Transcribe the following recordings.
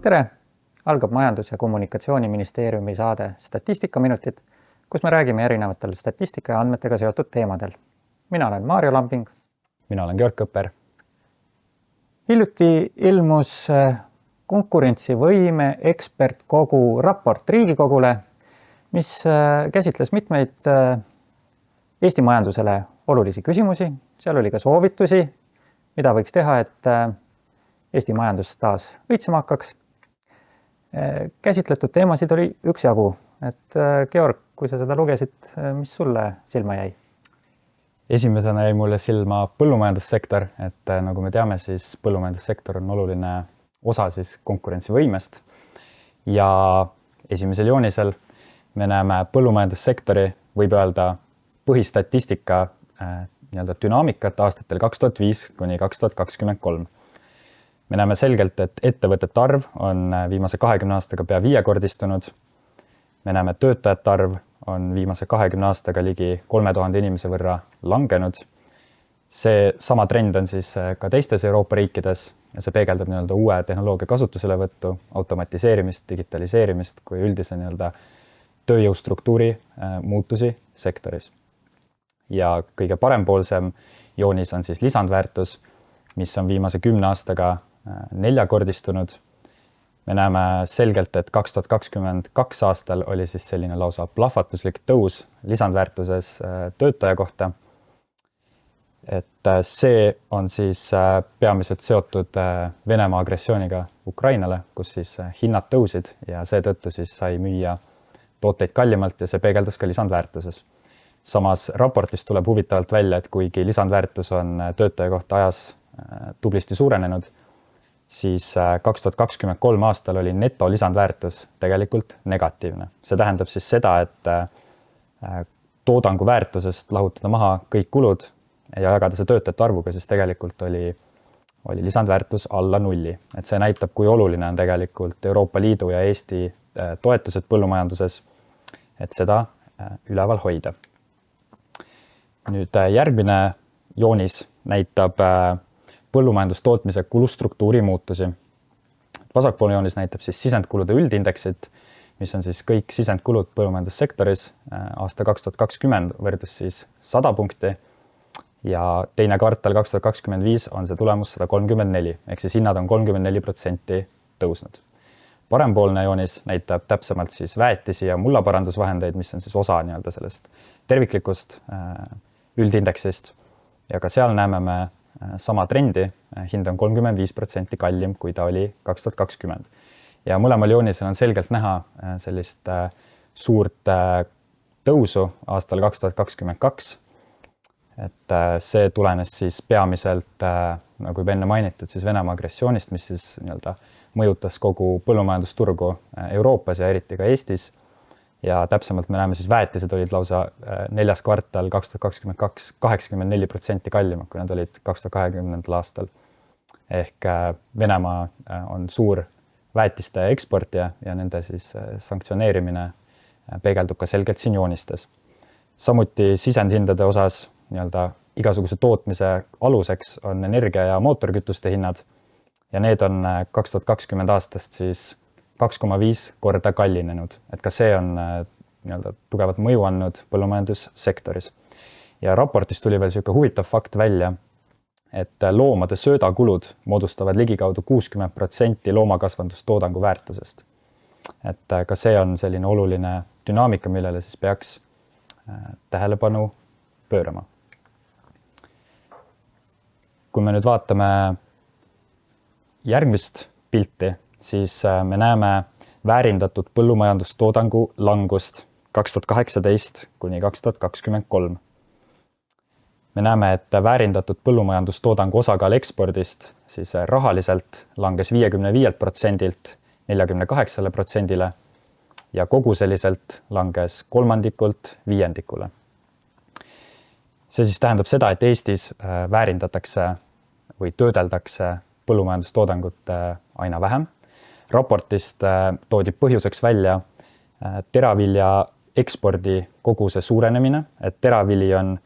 Tere! Algab Majandus- ja Kommunikatsiooniministeeriumi saade Statistikaminutid, kus me räägime erinevatel statistika ja andmetega seotud teemadel. Mina olen Maarjo Lambing. Mina olen Georg Kõpper. Hiljuti ilmus konkurentsivõime ekspertkogu raport Riigikogule, mis käsitles mitmeid Eesti majandusele olulisi küsimusi. Seal oli ka soovitusi, mida võiks teha, et Eesti majandus taas õitsema hakkaks. Käsitletud teemasid oli üksjagu. Georg, kui sa seda lugesid, mis sulle silma jäi? Esimesena jäi mulle silma põllumajandussektor, et nagu me teame, siis põllumajandussektor on oluline osa siis konkurentsivõimest. Ja esimesel joonisel me näeme põllumajandussektori, võib öelda põhistatistika dünaamikat aastatel 2005 kuni 2023. Me näeme selgelt, et ettevõtete arv on viimase 20 aastaga pea 5-kordistunud. Me näeme töötajate arv on viimase 20 aastaga ligi 3000 inimese võrra langenud. See sama trend on siis ka teistes Euroopa riikides ja see peegeldab uue tehnoloogia kasutuselevõttu, automatiseerimist, digitaliseerimist kui üldise tööjõustruktuuri muutusi sektoris. Ja kõige parempoolsem joonis on siis lisandväärtus, mis on viimase 10 aastaga 4-kordistunud. Me näeme selgelt, et 2022 aastal oli siis selline lausa plahvatuslik tõus lisandväärtuses töötaja kohta. Et see on siis peamiselt seotud Venemaa agressiooniga Ukrainale, kus siis hinnad tõusid ja seetõttu siis sai müüa tooteid kallimalt ja see peegeldus ka lisandväärtuses. Samas raportist tuleb huvitavalt välja, et kuigi lisandväärtus on töötaja kohta ajas tublisti suurenenud, siis 2023 aastal oli neto lisandväärtus tegelikult negatiivne. See tähendab siis seda, et toodangu väärtusest lahutada maha kõik kulud ja jagada see töötajate arvuga, siis tegelikult oli lisandväärtus alla nulli. Et see näitab, kui oluline on tegelikult Euroopa Liidu ja Eesti toetused põllumajanduses, et seda üleval hoida. Nüüd järgmine joonis näitab põllumajandustootmise kulustruktuuri muutusi. Vasakpoolne joonis näitab siis sisendkulude üldindeksit, mis on siis kõik sisendkulud põllumajandussektoris aasta 2020 võrdus siis 100 punkti ja teine kvartal 2025 on see tulemus 134, ehk siis hinnad on 34% tõusnud. Parempoolne joonis näitab täpsemalt siis väetisi ja mullaparandusvahendeid, mis on siis osa sellest terviklikust üldindeksist ja ka seal näeme me sama trendi, hind on 35% kallim, kui ta oli 2020. Ja mõlemal joonisel on selgelt näha sellist suurt tõusu aastal 2022. Et see tulenes siis peamiselt, nagu juba enne mainitud, siis Venemaa agressioonist, mis siis mõjutas kogu põllumajandusturgu Euroopas ja eriti ka Eestis. Ja täpsemalt me näeme siis väetised olid lausa 4. kvartal 2022 84% kallimad, kui nad olid 2020. aastal. Ehk Venemaa on suur väetiste eksportija ja nende siis sanktsioneerimine peegeldub ka selgelt siin joonistes. Samuti sisendhindade osas igasuguse tootmise aluseks on energia ja mootorkütuste hinnad ja need on 2020 aastast siis 2,5 korda kallinenud, et ka see on tugevat mõju andnud põllumajandussektoris. Ja raportis tuli veel selline huvitav fakt välja, et loomade söödakulud moodustavad ligikaudu 60% loomakasvandustoodangu väärtusest. Et ka see on selline oluline dünaamika, millele siis peaks tähelepanu pöörama. Kui me nüüd vaatame järgmist pilti, siis me näeme väärindatud põllumajandustoodangu langust 2018 kuni 2023. Me näeme, et väärindatud põllumajandustoodangu osakaal ekspordist siis rahaliselt langes 55%-lt 48%-le ja koguseliselt langes 1/3 See siis tähendab seda, et Eestis väärindatakse või töödeldakse põllumajandustoodangut aina vähem. Raportist toodi põhjuseks välja teravilja ekspordi koguse suurenemine, et teravili on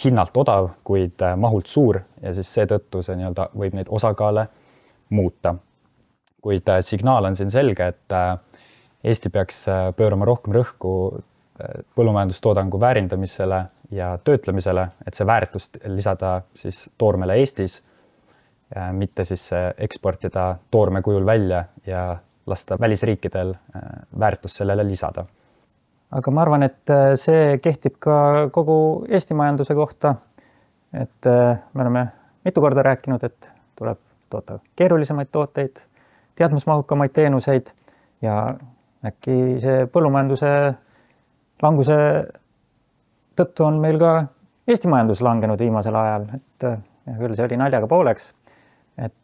hinnalt odav, kuid mahult suur ja siis seetõttu see võib neid osakaale muuta. kuid signaal on siin selge, et Eesti peaks pöörama rohkem rõhku põllumajandustoodangu väärindamisele ja töötlemisele, et see väärtust lisada siis toormele Eestis, mitte siis eksportida toorme kujul välja ja lasta välisriikidel väärtust sellele lisada. Aga ma arvan, et see kehtib ka kogu Eesti majanduse kohta, et me oleme mitu korda rääkinud, et tuleb toota keerulisemaid tooteid, teadmusmahukamaid teenuseid ja äkki see põllumajanduse languse tõttu on meil ka Eesti majandus langenud viimasel ajal, et küll see oli naljaga pooleks. Et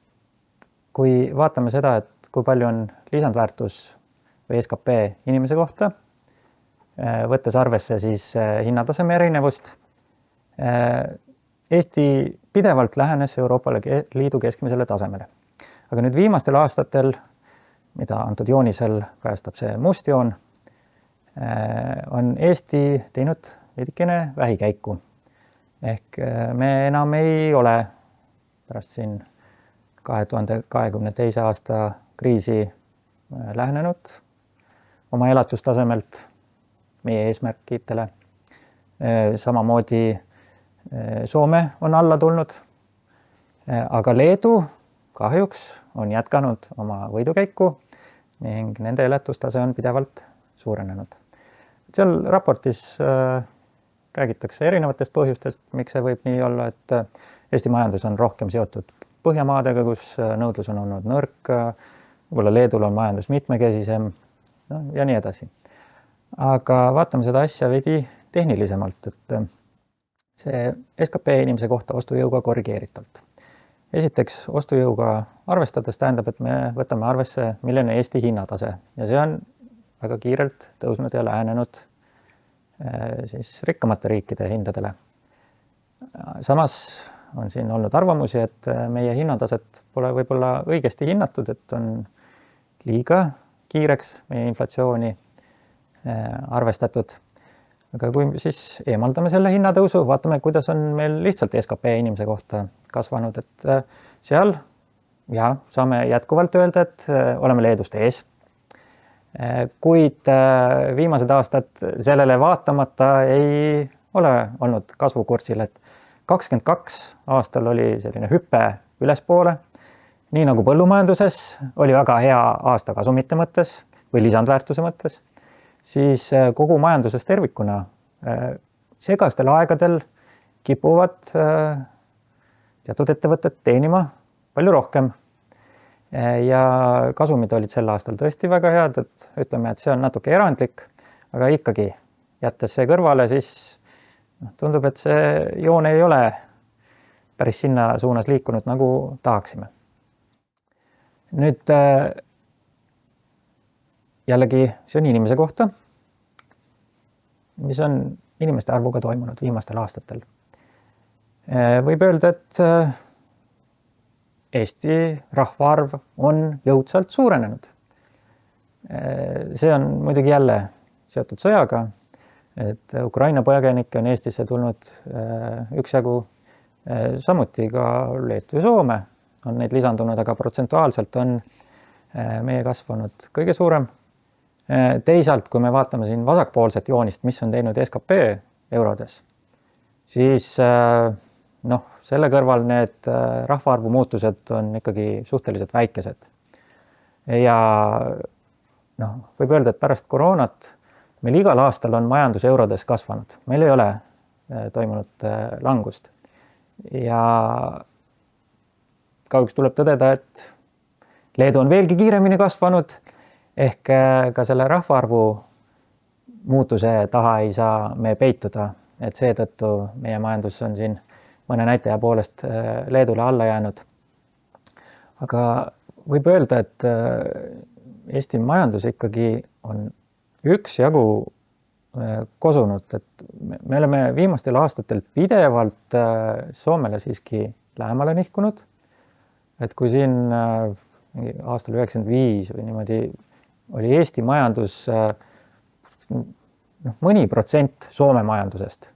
kui vaatame seda, et kui palju on lisandväärtus või SKP inimese kohta, võttes arvesse siis hinnataseme erinevust, Eesti pidevalt lähenes Euroopa Liidu keskmisele tasemele. Aga nüüd viimastel aastatel, mida antud joonisel kajastab see must joon, on Eesti teinud veidikene vähikäiku. Ehk me enam ei ole pärast siin 2022. aasta kriisi lähenenud oma elatustasemelt meie eesmärkidele. Samamoodi Soome on alla tulnud, aga Leedu kahjuks on jätkanud oma võidukäiku ning nende elatustase on pidevalt suurenenud. Seal raportis räägitakse erinevatest põhjustest, miks see võib nii olla, et Eesti majandus on rohkem seotud Põhjamaadega, kus nõudlus on olnud nõrk, võib-olla Leedul on majandus mitmekesisem ja nii edasi. Aga vaatame seda asja veidi tehnilisemalt, et see SKP inimese kohta ostujõuga korrigeeritult. Esiteks ostujõuga arvestades tähendab, et me võtame arvesse, milline Eesti hinnatase ja see on väga kiirelt tõusnud ja lähenenud siis rikkamate riikide hindadele. Samas on siin olnud arvamusi, et meie hinnataset pole võib-olla õigesti hinnatud, et on liiga kiireks meie inflatsiooni arvestatud. Aga kui siis eemaldame selle hinnatõusu, vaatame, kuidas on meil lihtsalt SKP inimese kohta kasvanud, et seal saame jätkuvalt öelda, et oleme Leedust ees. Kuid viimased aastad sellele vaatamata ei ole olnud kasvukursil, et 22 aastal oli selline hüpe ülespoole, nii nagu põllumajanduses oli väga hea aasta kasumite mõttes või lisandväärtuse mõttes, siis kogu majanduses tervikuna segastel aegadel kipuvad teatud ettevõtted teenima palju rohkem. Ja kasumid olid sel aastal tõesti väga head, et ütleme, et see on natuke erandlik, aga ikkagi jättes see kõrvale, siis tundub, et see joon ei ole päris sinna suunas liikunud, nagu tahaksime. Nüüd jällegi see on inimese kohta, mis on inimeste arvuga toimunud viimastel aastatel. Võib öelda, et Eesti rahvaarv on jõudsalt suurenenud. See on muidugi jälle seotud sõjaga, et Ukraina põgenikke on Eestisse tulnud üksjagu, samuti ka Leetu ja Soome on neid lisandunud, aga protsentuaalselt on meie kasv olnud kõige suurem. Teisalt, kui me vaatame siin vasakpoolset joonist, mis on teinud SKP eurodes, siis selle kõrval need rahvaarvu muutused on ikkagi suhteliselt väikesed. Ja võib öelda, et pärast koroonat meil igal aastal on majandus eurodes kasvanud. Meil ei ole toimunud langust. Ja kahjuks tuleb tõdeda, et Leedu on veelgi kiiremini kasvanud, ehk ka selle rahvaarvu muutuse taha ei saa me peituda, et seetõttu meie majandus on siin mõne näitaja poolest Leedule alla jäänud. Aga võib öelda, et Eesti majandus ikkagi on üksjagu kosunud, et me oleme viimastel aastatel pidevalt Soomele siiski lähemale nihkunud. Et kui siin aastal 95 või niimoodi oli Eesti majandus mõni protsent Soome majandusest,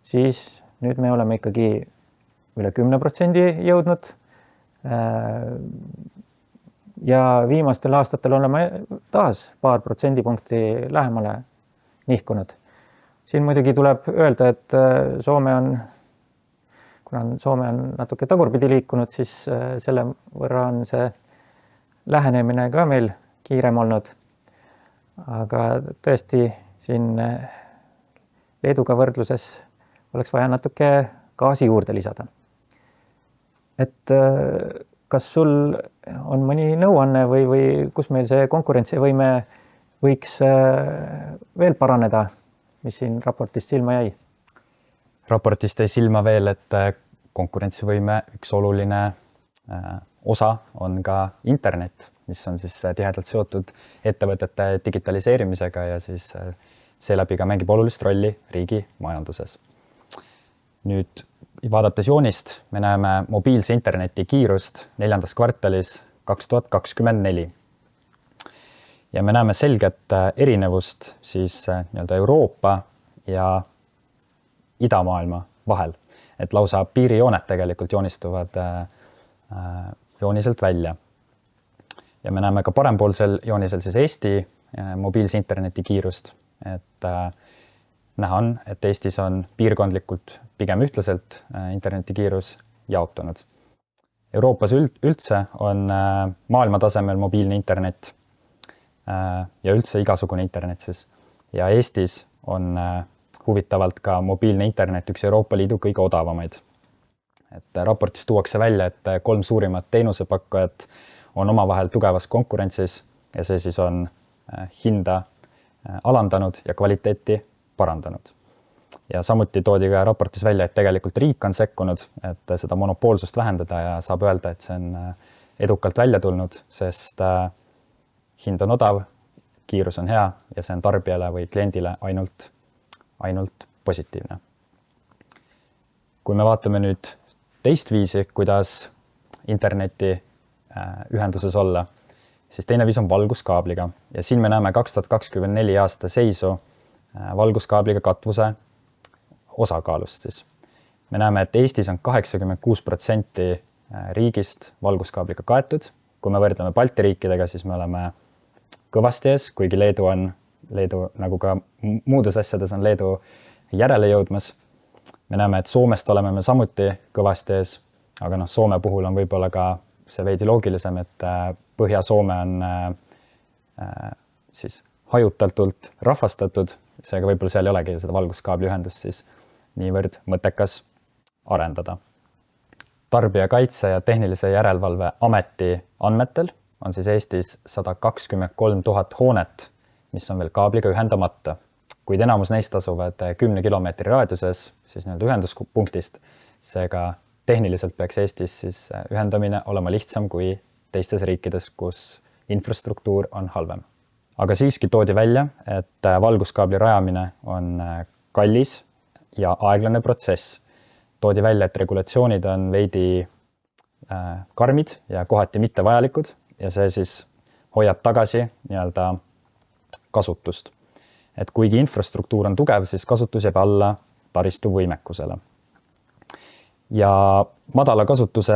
siis nüüd me oleme ikkagi üle 10% jõudnud. ja viimastel aastatel oleme taas paar protsendipunkti lähemale nihkunud. Siin muidugi tuleb öelda, et kuna Soome on natuke tagurpidi liikunud, siis selle võrra on see lähenemine ka meil kiirem olnud. Aga tõesti siin Leeduga võrdluses oleks vaja natuke gaasi juurde lisada. Et kas sul on mõni nõuanne või kus meil see konkurentsivõime võiks veel paraneda, mis siin raportist silma jäi? Raportist jäi silma veel, et konkurentsivõime üks oluline osa on ka internet, mis on siis tihedalt seotud ettevõtete digitaliseerimisega ja siis seeläbi ka mängib olulist rolli riigi majanduses. Nüüd vaadates joonist, me näeme mobiilse interneti kiirust 4. kvartalis 2024. Ja me näeme selget erinevust siis nii-öelda Euroopa ja idamaailma vahel, et lausa piirijoonet tegelikult joonistuvad jooniselt välja. Ja me näeme ka parempoolsel joonisel siis Eesti mobiilse interneti kiirust, et näha on, et Eestis on piirkondlikult pigem ühtlaselt internetikiirus jaotunud. Euroopas üldse on maailma tasemel mobiilne internet ja üldse igasugune internet siis. Ja Eestis on huvitavalt ka mobiilne internet üks Euroopa Liidu kõige odavamaid. Et raportis tuuakse välja, et 3 suurimat teenusepakkujat on omavahel tugevas konkurentsis ja see siis on hinda alandanud ja kvaliteeti parandanud. Ja samuti toodi ka raportis välja, et tegelikult riik on sekkunud, et seda monopoolsust vähendada ja saab öelda, et see on edukalt välja tulnud, sest hind on odav, kiirus on hea ja see on tarbijale või kliendile ainult positiivne. Kui me vaatame nüüd teist viisi, kuidas interneti ühenduses olla, siis teine viis on valguskaabliga ja siin me näeme 2024 aasta seisu valguskaabliga katvuse osakaalust siis. Me näeme, et Eestis on 86% riigist valguskaabliga kaetud. Kui me võrdleme Balti riikidega, siis me oleme kõvasti ees, kuigi Leedu nagu ka muudes asjades on Leedu järele jõudmas. Me näeme, et Soomest oleme me samuti kõvasti ees, aga Soome puhul on võib-olla ka see veidi loogilisem, et Põhja-Soome on siis hajutatult rahvastatud, seega võib-olla seal ei olegi seda valguskaabli ühendust siis niivõrd mõttekas arendada. Tarbijakaitse ja tehnilise järelevalve ameti andmetel on siis Eestis 123 000 hoonet, mis on veel kaabliga ühendamata, kuid enamus neist asuvad 10 kilomeetri raadiuses siis nii-öelda ühenduspunktist, seega tehniliselt peaks Eestis siis ühendamine olema lihtsam kui teistes riikides, kus infrastruktuur on halvem. Aga siiski toodi välja, et valguskaabli rajamine on kallis ja aeglane protsess. Toodi välja, et regulatsioonid on veidi karmid ja kohati mitte vajalikud ja see siis hoiab tagasi nii-öelda kasutust. Et kuigi infrastruktuur on tugev, siis kasutus jääb alla taristu võimekusele. Ja madala kasutuse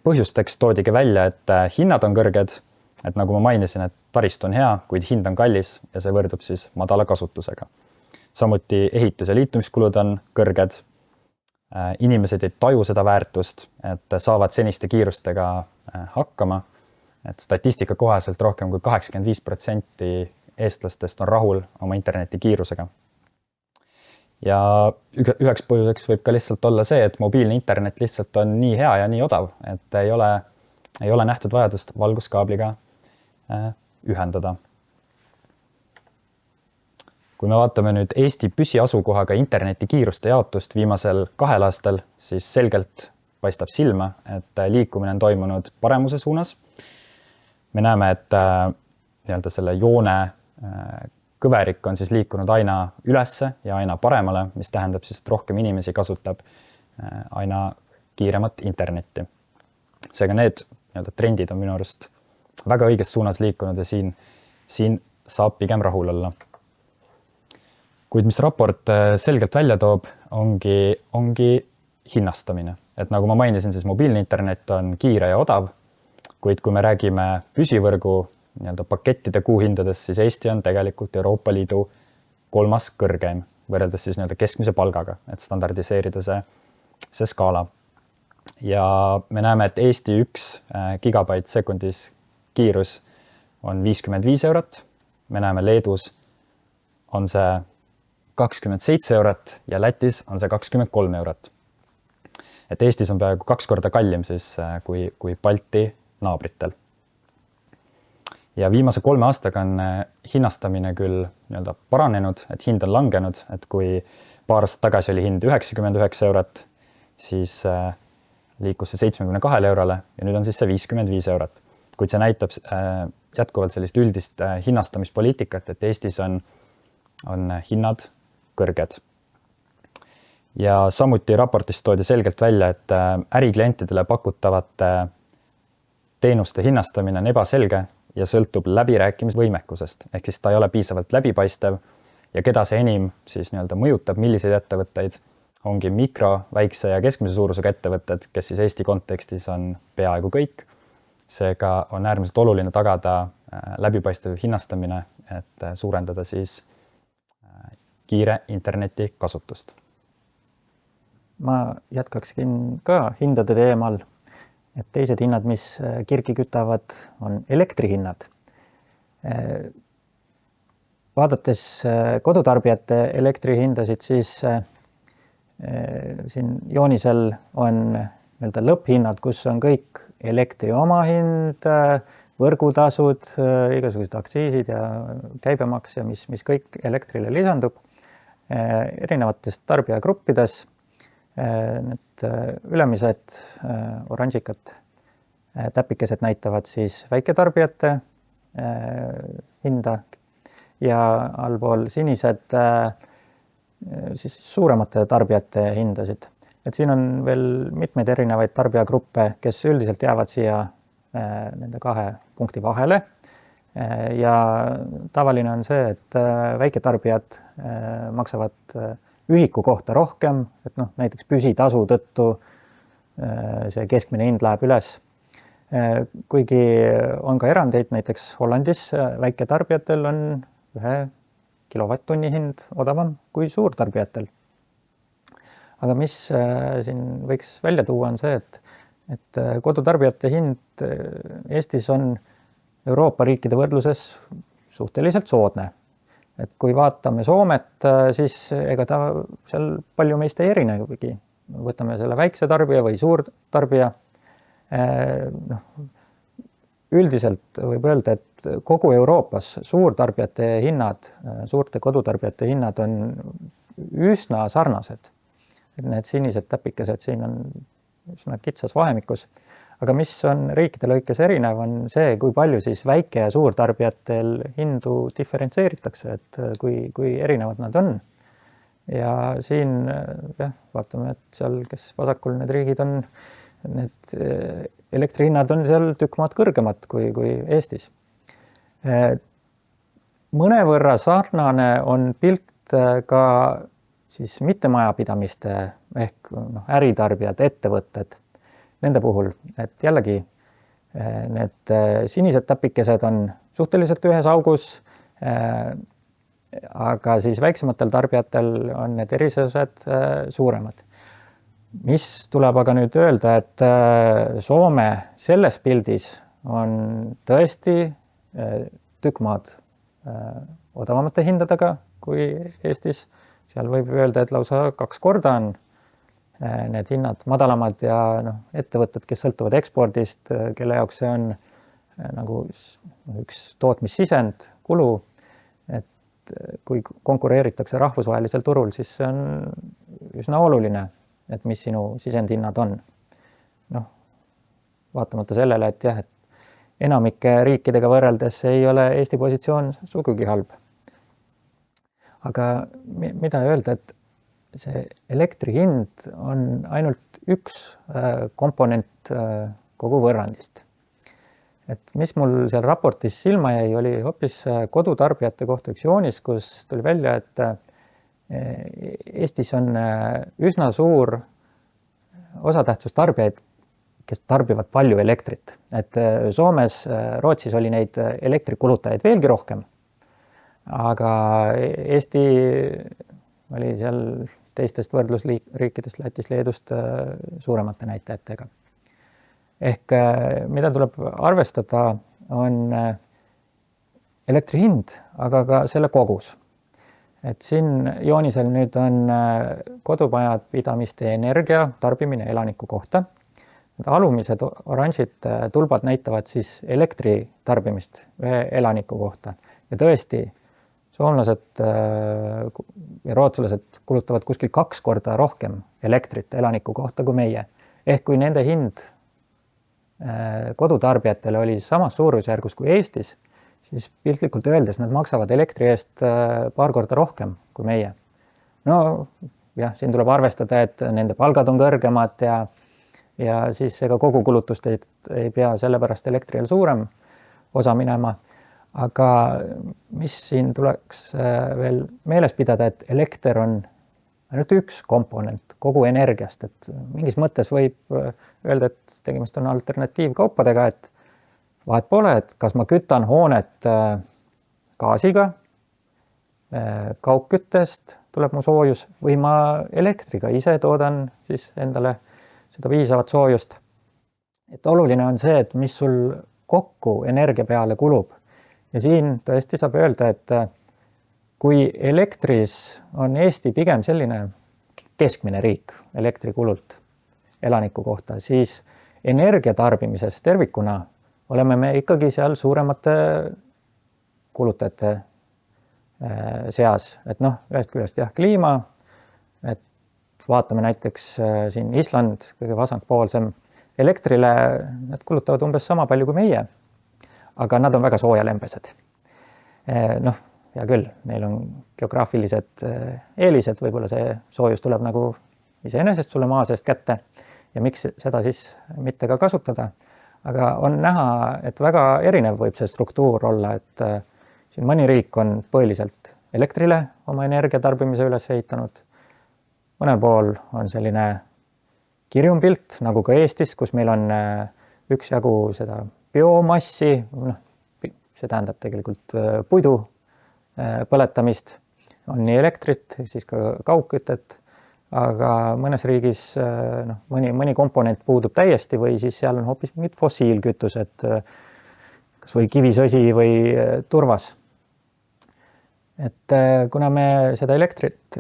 põhjusteks toodigi välja, et hinnad on kõrged, et nagu ma mainisin, et taristu on hea, kuid hind on kallis ja see võrdub siis madala kasutusega. Samuti ehitus- ja liitumiskulud on kõrged. Inimesed ei taju seda väärtust, et saavad seniste kiirustega hakkama. Et statistika kohaselt rohkem kui 85% eestlastest on rahul oma interneti kiirusega. Ja üheks põhjuseks võib ka lihtsalt olla see, et mobiilne internet lihtsalt on nii hea ja nii odav, et ei ole nähtud vajadust valguskaabliga ühendada. Kui me vaatame nüüd Eesti püsiasukohaga interneti kiiruste jaotust viimasel 2 aastal, siis selgelt paistab silma, et liikumine on toimunud paremuse suunas. Me näeme, et nii-öelda selle joone kõverik on siis liikunud aina ülesse ja aina paremale, mis tähendab siis, et rohkem inimesi kasutab aina kiiremat internetti. Seega need nii-öelda trendid on minu arust väga õiges suunas liikunud ja siin saab pigem rahul olla. Kuid mis raport selgelt välja toob, ongi hinnastamine. Et nagu ma mainisin, siis mobiilne internet on kiire ja odav, kuid kui me räägime püsivõrgu nii-öelda pakettide kuuhindadest, siis Eesti on tegelikult Euroopa Liidu 3. kõrgeim võrreldes siis nii-öelda keskmise palgaga, et standardiseerida see skaala. Ja me näeme, et Eesti 1 gigabait sekundis kiirus on 55 eurot. Me näeme Leedus on see 27 eurot ja Lätis on see 23 eurot. Et Eestis on peaaegu 2 korda kallim siis kui Balti naabritel. Ja viimase 3 aastaga on hinnastamine küll nii-öelda paranenud, et hind on langenud, et kui paar aastat tagasi oli hind 99 eurot, siis liikus see 72 eurole ja nüüd on siis see 55 eurot. Kuid see näitab jätkuvalt sellist üldist hinnastamispoliitikat, et Eestis on hinnad kõrged. Ja samuti raportis toodi selgelt välja, et äriklientidele pakutavate teenuste hinnastamine on ebaselge ja sõltub läbirääkimisvõimekusest. Ehk siis ta ei ole piisavalt läbipaistev ja keda see enim siis nii-öelda mõjutab, milliseid ettevõtteid ongi mikro, väikse ja keskmise suurusega ettevõtted, kes siis Eesti kontekstis on peaaegu kõik. Seega on äärmiselt oluline tagada läbipaistev hinnastamine, et suurendada siis kiire interneti kasutust. Ma jätkaksin ka hindade teemal, et teised hinnad, mis kirgi kütavad, on elektrihinnad. Vaadates kodutarbijate elektrihindasid, siis siin joonisel on nii-öelda lõpphinnad, kus on kõik elektri omahind, võrgutasud, igasugused aktsiisid ja käibemaks ja mis kõik elektrile lisandub erinevates tarbijagruppides. Need ülemised oranžikad täpikesed näitavad siis väiketarbijate hinda ja allpool sinised siis suuremate tarbijate hindasid. Et siin on veel mitmeid erinevaid tarbijagruppe, kes üldiselt jäävad siia nende 2 punkti vahele. Ja tavaline on see, et väiketarbijad maksavad ühiku kohta rohkem, et näiteks püsitasu tõttu see keskmine hind läheb üles. Kuigi on ka erandeid, näiteks Hollandis väiketarbijatel on 1 kilovatt-tunni hind odavam kui suurtarbijatel. Aga mis siin võiks välja tuua on see, et kodutarbijate hind Eestis on Euroopa riikide võrdluses suhteliselt soodne. Et kui vaatame Soomet, siis ega ta seal palju meist ei erinegi. Võtame selle väikse tarbija või suurtarbija. Üldiselt võib öelda, et kogu Euroopas suurtarbijate hinnad, suurte kodutarbijate hinnad on üsna sarnased. Need sinised täpikesed siin on üsna kitsas vahemikus. Aga mis on riikide lõikes erinev, on see, kui palju siis väike- ja suurtarbijatel hindu diferentseeritakse, et kui erinevad nad on. Ja siin vaatame, et seal, kes vasakul need riigid on, need elektrihinnad on seal tükk maad kõrgemad kui Eestis. Mõnevõrra sarnane on pilt ka siis mittemajapidamiste ehk äritarbijad, ettevõtted. Nende puhul, et jällegi need sinised täpikesed on suhteliselt ühes augus, aga siis väiksematel tarbijatel on need erisused suuremad. Mis tuleb aga nüüd öelda, et Soome selles pildis on tõesti tükk maad odavamate hindadega kui Eestis. Seal võib öelda, et lausa 2 korda on need hinnad madalamad ja ettevõtted, kes sõltuvad ekspordist, kelle jaoks see on nagu üks tootmissisend, kulu, et kui konkureeritakse rahvusvahelisel turul, siis see on üsna oluline, et mis sinu sisendhinnad on. Vaatamata sellele, et jah, et enamike riikidega võrreldes ei ole Eesti positsioon sugugi halb. Aga mida öelda, et see elektri hind on ainult üks komponent kogu võrrandist. Et mis mul seal raportis silma jäi, oli hoopis kodutarbijate kohta üks joonis, kus tuli välja, et Eestis on üsna suur osatähtsus tarbijaid, kes tarbivad palju elektrit. Et Soomes, Rootsis oli neid elektrikulutajaid veelgi rohkem, aga Eesti oli seal teistest võrdlusriikidest, Lätist, Leedust suuremate näitajatega. Ehk mida tuleb arvestada, on elektri hind, aga ka selle kogus. Et siin joonisel nüüd on kodupidamiste energia tarbimine elaniku kohta. Need alumised oranžid tulbad näitavad siis elektri tarbimist ühe elaniku kohta. Ja tõesti, soomlased ja rootslased kulutavad kuskil 2 korda rohkem elektrit elaniku kohta kui meie. Ehk kui nende hind kodutarbijatele oli samas suurusjärgus kui Eestis, siis piltlikult öeldes nad maksavad elektri eest 2 korda rohkem kui meie. No jah, siin tuleb arvestada, et nende palgad on kõrgemad ja siis ega kogu kulutust ei pea sellepärast elektriel suurem osa minema. Aga mis siin tuleks veel meeles pidada, et elekter on ainult üks komponent kogu energiast, et mingis mõttes võib öelda, et tegemist on alternatiivkaupadega, et vahet pole, et kas ma kütan hoonet gaasiga, kaugküttest tuleb mu soojus või ma elektriga ise toodan siis endale seda piisavat soojust. Et oluline on see, et mis sul kokku energia peale kulub. Ja siin tõesti saab öelda, et kui elektris on Eesti pigem selline keskmine riik elektrikulult elaniku kohta, siis energiatarbimises tervikuna oleme me ikkagi seal suuremate kulutajate seas. Et ühest küljest jah, kliima, et vaatame näiteks siin Island, kõige vasakpoolsem, elektrile nad kulutavad umbes sama palju kui meie, aga nad on väga soojalembesed. Hea küll, neil on geograafilised eelised, võib-olla see soojus tuleb nagu iseenesest sulle maa seest kätte ja miks seda siis mitte ka kasutada. Aga on näha, et väga erinev võib see struktuur olla, et siin mõni riik on põhiliselt elektrile oma energiatarbimise üles ehitanud. Mõnel pool on selline kirjumpilt, nagu ka Eestis, kus meil on üksjagu seda biomassi, see tähendab tegelikult puidu põletamist, on nii elektrit, siis ka kaugkütet, aga mõnes riigis mõni komponent puudub täiesti või siis seal on hoopis mingid fossiilkütused, kas või kivisõsi või turvas. Et kuna me seda elektrit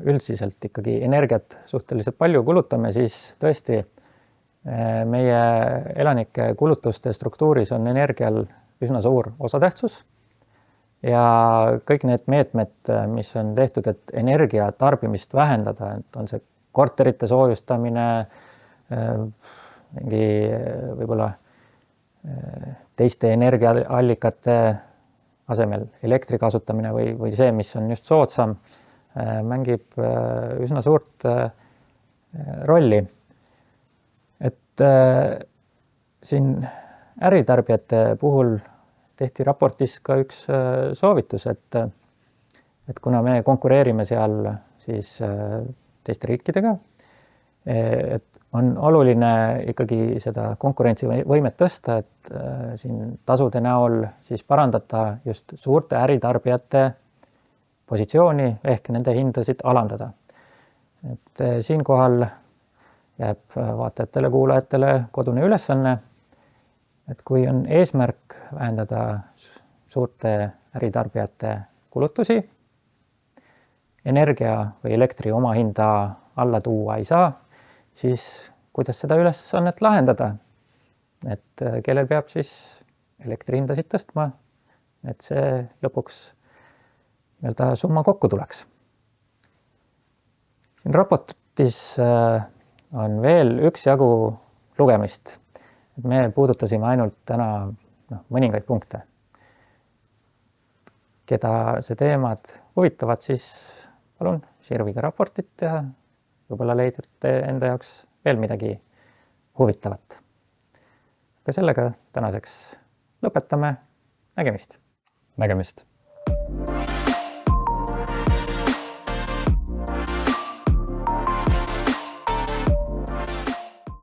üldiselt ikkagi energiat suhteliselt palju kulutame, siis tõesti meie elanike kulutuste struktuuris on energial üsna suur osatähtsus. Ja kõik need meetmed, mis on tehtud, et energia tarbimist vähendada, et on see korterite soojustamine, mingi võib-olla teiste energiaallikate asemel elektri kasutamine või see, mis on just soodsam, mängib üsna suurt rolli. Et siin äritarbijate puhul tehti raportis ka üks soovitus, et kuna me konkureerime seal siis teiste riikidega, et on oluline ikkagi seda konkurentsivõimet tõsta, et siin tasude näol siis parandada just suurte äritarbijate positsiooni ehk nende hindasid alandada. Et siinkohal jääb vaatajatele, kuulajatele kodune ülesanne, et kui on eesmärk vähendada suurte äritarbijate kulutusi, energia või elektri omahinda alla tuua ei saa, siis kuidas seda ülesannet lahendada? Et kellel peab siis elektrihindasid tõstma, et see lõpuks summa kokku tuleks. Siin raportis on veel üksjagu lugemist. Me puudutasime ainult täna mõningaid punkte. Keda see teemad huvitavad, siis palun sirvige raportit ja võib-olla leidate enda jaoks veel midagi huvitavat. Aga sellega tänaseks lõpetame. Nägemist! Nägemist!